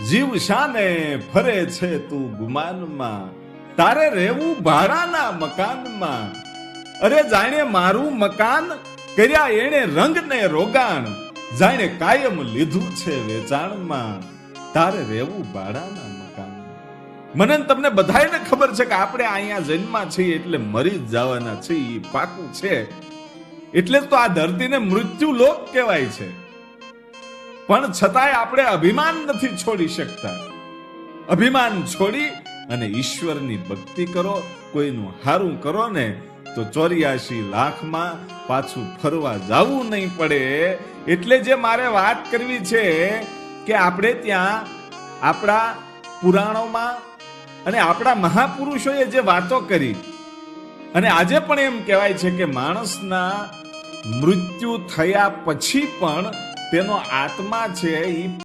જીવ શાને ફરે છે તું ગુમાનમાં, તારે રહેવું ભાડાના મકાનમાં. અરે જાણે મારું મકાન કર્યા એણે રંગ ને રોગાણ, જાણે કાયમ લીધું છે વેચાણમાં, તારે રહેવું ભાડાના મકાનમાં. મને ને તમને બધાને ખબર છે કે આપણે અહીંયા જન્મા છીએ એટલે મરી જ જવાના છીએ, એ પાકું છે. એટલે તો આ ધરતીને મૃત્યુ લોક કહેવાય છે. પણ છતાંય આપણે અભિમાન નથી છોડી શકતા. અભિમાન છોડી અને ઈશ્વરની ભક્તિ કરો, કોઈનું હારું કરો ને તો 84 લાખમાં પાછું ફરવા જવું નહીં પડે. એટલે જે મારે વાત કરવી છે કે આપણે ત્યાં આપણા પુરાણોમાં અને આપણા મહાપુરુષોએ જે વાતો કરી, અને આજે પણ એમ કહેવાય છે કે માણસના મૃત્યુ થયા પછી પણ તેનો આત્મા છે એ